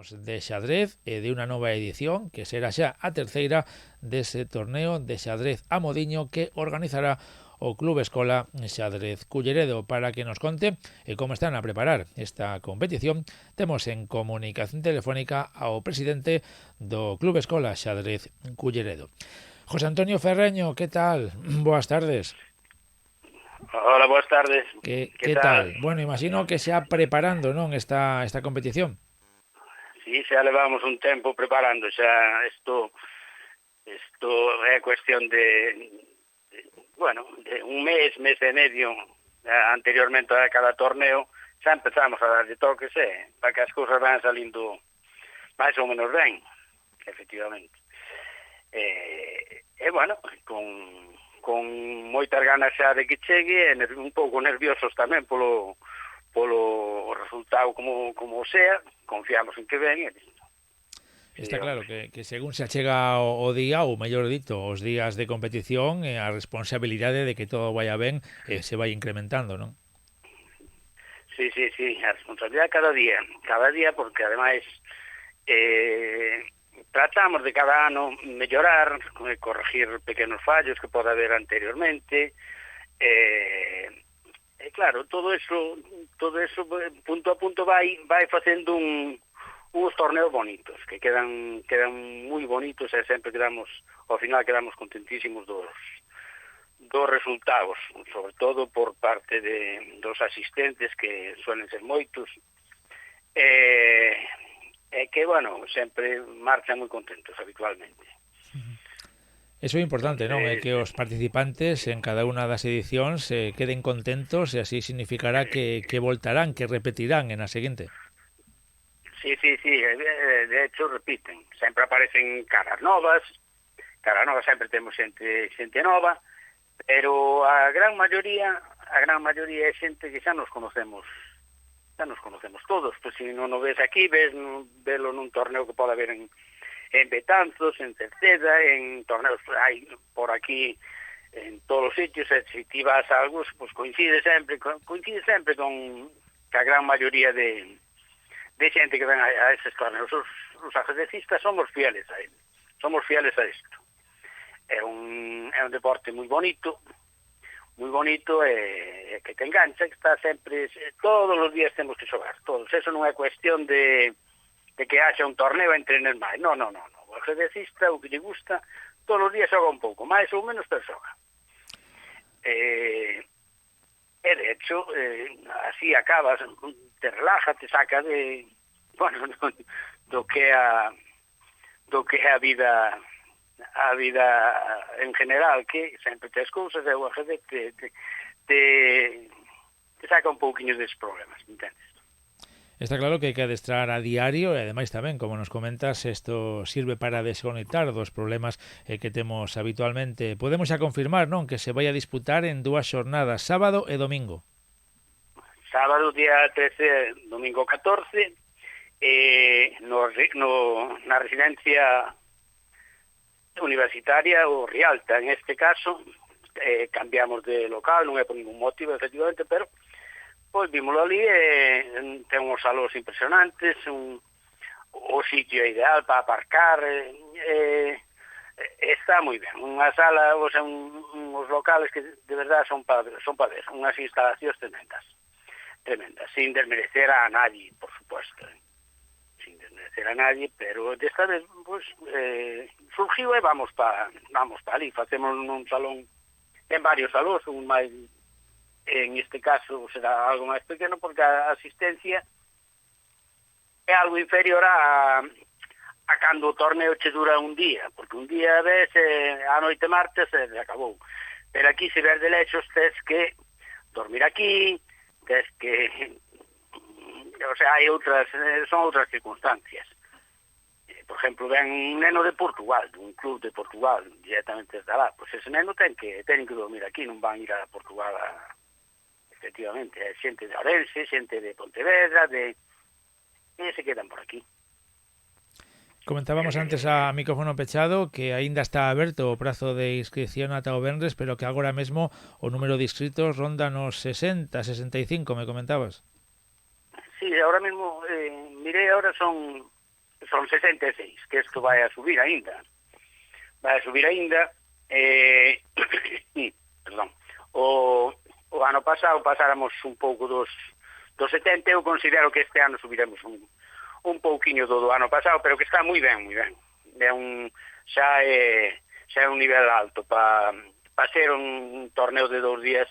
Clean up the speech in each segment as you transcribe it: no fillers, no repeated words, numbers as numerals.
De xadrez e de unha nova edición que será xa a terceira dese torneo de xadrez a modiño que organizará o Club Escola Xadrez Culleredo. Para que nos conte como están a preparar esta competición, temos en comunicación telefónica ao presidente do Club Escola Xadrez Culleredo. José Antonio Ferreño, que tal? Boas tardes. Hola, boas tardes. Que Que tal? tal? Bueno, imagino que xa preparando, non, esta competición. Sí, xa levamos un tempo preparando, xa isto é cuestión de un mes e medio anteriormente a cada torneo, xa empezamos a darlle toques, para que as cousas van salindo máis ou menos ben, efectivamente. Bueno, con moitas ganas xa de que chegue, e un pouco nerviosos tamén polo resultado como sea, confiamos en que ven. Está claro que según se achega o día, ou mellor dito, os días de competición, a responsabilidade de que todo vaya ben se vai incrementando, non? Sí, a responsabilidade cada día porque ademais tratamos de cada ano mellorar, corregir pequenos fallos que poda haber anteriormente, claro, todo eso punto a punto vai facendo uns torneos bonitos, que quedan moi bonitos, e sempre ao final quedamos contentísimos dos resultados, sobre todo por parte dos asistentes, que suelen ser moitos, que, bueno, sempre marchan moi contentos habitualmente. Eso é importante, non? É Entonces, que os participantes en cada unha das edicións queden contentos, e así significará que voltarán, que repetirán en a seguinte. Sí, de hecho repiten, sempre aparecen caras novas sempre temos xente nova, pero a gran maioría é xente que xa nos conocemos todos, pois se non o ves aquí, velo nun torneo que pode haber en Betanzos, en Cerceda, en torneos hai por aquí en todos os sitios, e se ti vas a algús, pois coincide sempre con que a gran maioría de xente que ven a eses torneos. Os ajedrecistas somos fieles a él, somos fieles a isto. É un deporte moi bonito, e que te engancha, que está sempre, todos os días temos que xogar, todos. Eso non é cuestión de que haxa un torneo entre nenos máis. No. O ajedrecista, o que lle gusta, todos os días xoga un pouco, máis ou menos, pero xoga. De hecho, así acabas, te relaja, te saca do que é a vida en general, que sempre tes cousas, e o ajedrez te saca un pouquiño deses problemas, entendes? Está claro que hai que adestrar a diario, e ademais tamén, como nos comentas, isto sirve para desconectar dos problemas que temos habitualmente. Podemos xa confirmar, non, que se vai a disputar en dúas xornadas, sábado e domingo. Sábado día 13, domingo 14, na residencia universitaria, o Rialta, en este caso, cambiamos de local, non é por ningún motivo, efectivamente, pero pois vímoslo ali, ten uns salóns impresionantes, o sitio ideal para aparcar, está moi ben. Unha sala, os locales que de verdade son para ver, unhas instalacións tremendas, sin desmerecer a nadie, por supuesto, sin desmerecer a nadie, pero desta vez, pues, surgiu e vamos para ali, facemos nun salón, en varios salóns, un máis, en este caso será algo máis pequeno, porque a asistencia é algo inferior a cando o torneo che dura un día, porque un día ves a noite martes e acabou, pero aquí se ver de lexos tes que dormir aquí, tes que, o sea, son outras circunstancias. Por exemplo, ven un neno de Portugal, dun club de Portugal, directamente desde lá, pois ese neno ten que dormir aquí, non van ir a Portugal efectivamente, é xente de Ourense, xente de Pontevedra, e se quedan por aquí. Comentábamos antes a micrófono pechado que aínda está aberto o prazo de inscripción ata o venres, pero que agora mesmo o número de inscritos ronda nos 60, 65, me comentabas. Sí, ahora mismo, mirei, ahora son son 66, que isto vai a subir aínda. Perdón. O ano pasado pasáramos un pouco dos 70, eu considero que este ano subiremos un pouquiño do ano pasado, pero que está moi ben, moi ben. Xa é un nivel alto para ser un torneo de 2 días,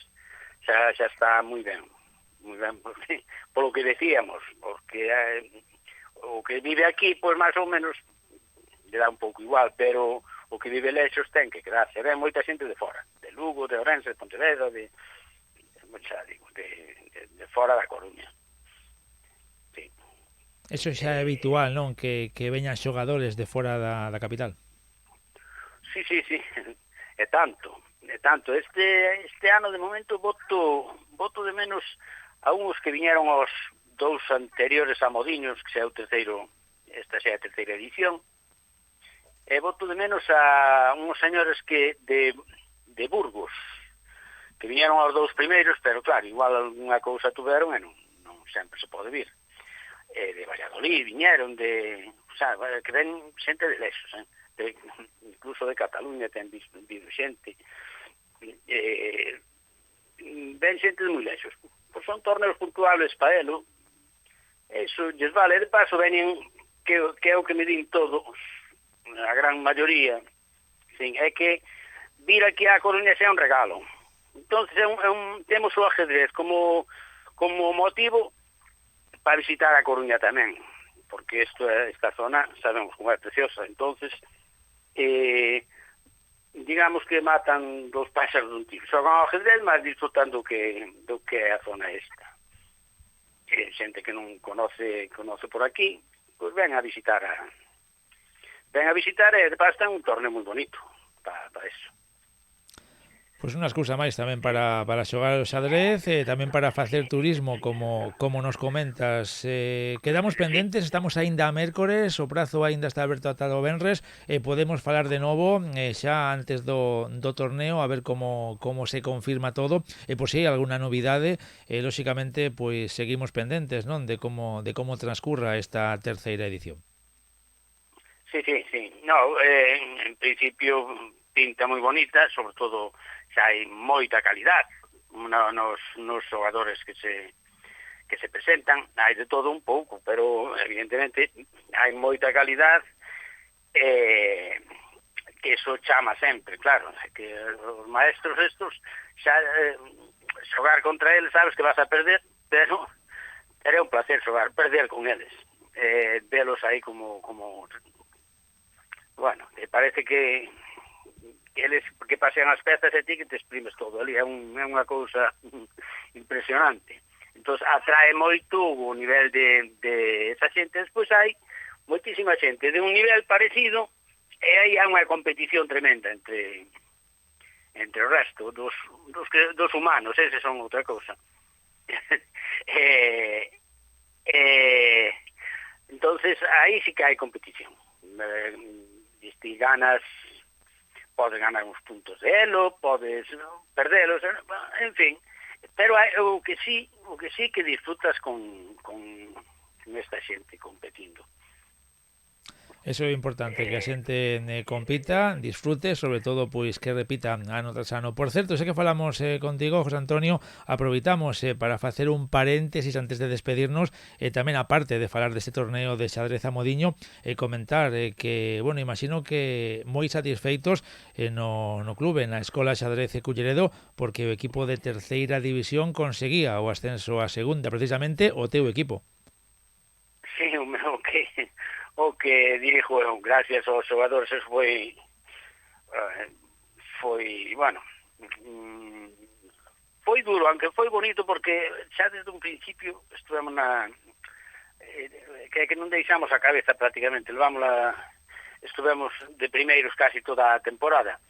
xa está moi ben, porque polo que decíamos, porque o que vive aquí, pois máis ou menos le dá un pouco igual, pero o que vive lexos ten que quedarse. Ven moita xente de fora, de Lugo, de Ourense, de Pontevedra, de fora da Coruña. Sí. Eso xa é habitual, non? Que veñan xogadores de fora da capital. Sí. É tanto. Este ano, de momento, voto de menos a uns que viñeron aos 2 anteriores a Modiños, que xa é o terceiro, esta xa é a terceira edición, e voto de menos a uns señores que de Burgos, que viñeron aos 2 primeiros, pero claro, igual alguna cousa tuveron e non sempre se pode vir. De Valladolid viñeron, o sea, que ven xente de lexos, incluso de Cataluña ten visto xente, ven xente de moi lexos. Pois son torneos puntuables para elo, eso lles vale. De paso veñen, que é o que me din todos, a gran maioría, sim, é que vir aquí a Coruña xa é un regalo. Entonces temos o ajedrez como motivo para visitar a Coruña tamén, porque esta zona sabemos como é preciosa. Entonces digamos que matan 2 páxaros dun tiro, xogan ao ajedrez, mas disfrutan do que é a zona esta. Xente que non conoce por aquí, pois ven a visitar e de paso ten un torneo moi bonito para eso. Pois unha excusa máis tamén para xogar o xadrez, tamén para facer turismo, como nos comentas. Quedamos pendentes, estamos aínda a mércores, o prazo aínda está aberto ata o venres, podemos falar de novo xa antes do torneo, a ver como se confirma todo, e pois se hai alguna novidade, lóxicamente, pois seguimos pendentes, non, de como transcurra esta terceira edición. Sí. No, en principio pinta moi bonita, sobre todo xa hai moita calidad nos xogadores que se presentan. Hai de todo un pouco, pero evidentemente hai moita calidad, que eso chama sempre, claro, que os maestros estos xa xogar contra eles sabes que vas a perder, pero é un placer perder con eles, velos aí como bueno, parece que eles que pasean as pezas e ti que te exprimes todo ali, é unha cousa impresionante. Entón atrae moito o nivel de esa xente. Despois hai moitísima xente de un nivel parecido, e aí hai unha competición tremenda entre o resto dos humanos, eses son outra cousa. Entonces aí sí que hai competición. Si ganas, podes ganar uns puntos de elo, podes perdelos, en fin, pero o que sí que disfrutas con esta xente competindo. Eso é importante, que a xente compita, disfrute, sobre todo pois que repita ano tras ano. Por certo, sei que falamos contigo, José Antonio, aproveitamos para facer un paréntesis antes de despedirnos, e tamén aparte de falar deste torneo de xadrez a Modiño, comentar que, bueno, imagino que moi satisfeitos no clube, na Escola Xadrez Culleredo, porque o equipo de terceira división conseguía o ascenso a segunda, precisamente o teu equipo. Sí, o que dirijo gracias aos xogadores foi bueno, foi duro, aunque foi bonito, porque xa desde un principio estuvemos que non deixamos a cabeza prácticamente, estuvemos de primeiros casi toda a temporada,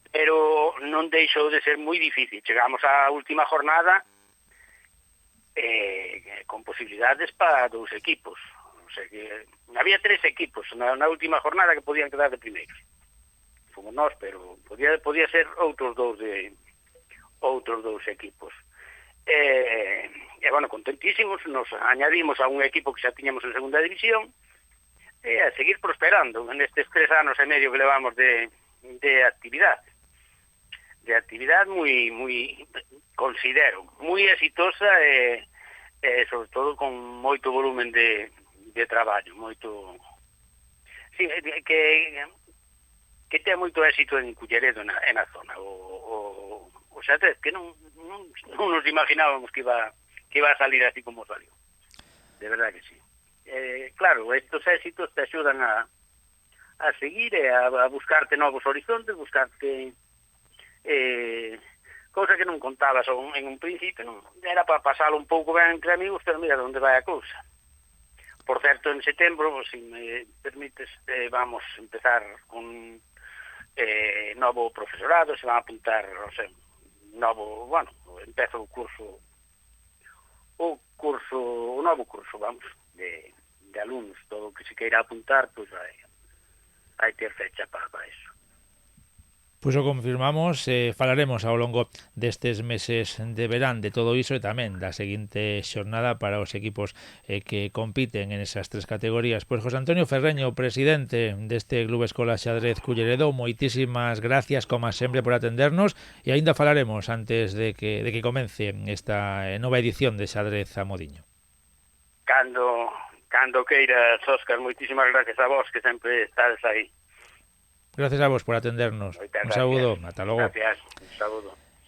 pero non deixou de ser moi difícil. Chegamos á última jornada con posibilidades para 2 equipos. O sea que había 3 equipos na última jornada que podían quedar de primeiros. Fomos nós, pero podía ser outros dous equipos. Bueno, contentísimos, nos añadimos a un equipo que xa tiñamos en segunda división, e a seguir prosperando nestes 3 anos e medio que levamos de actividade. De actividade moi considero moi exitosa e sobre todo con moito volumen de traballo, moito... Sí, que ten moito éxito en Culleredo e na zona. O xadrez, que non nos imaginábamos que iba a salir así como salió. De verdad que sí. Claro, estos éxitos te axudan a seguir e a buscarte novos horizontes, buscarte cousa que non contabas en un principio, non era para pasalo un pouco ben entre amigos, pero mira onde vai a cousa. Por certo, en setembro, se me permites, vamos a empezar con novo profesorado, se van a apuntar, non sei, empezo o novo curso, vamos, de alumnos, todo o que se queira apuntar, pois vai ter fecha para eso. Pois o confirmamos, falaremos ao longo destes meses de verán de todo iso e tamén da seguinte xornada para os equipos que compiten en esas 3 categorías. Pois José Antonio Ferreño, presidente deste Club Escola Xadrez Culleredo, moitísimas gracias, como sempre, por atendernos e aínda falaremos antes de que comence esta nova edición de Xadrez Amodiño. Cando queiras, Óscar, moitísimas gracias a vos que sempre estades aí. Gracias a vos por atendernos. Un saludo, ata logo. Gracias, un saludo.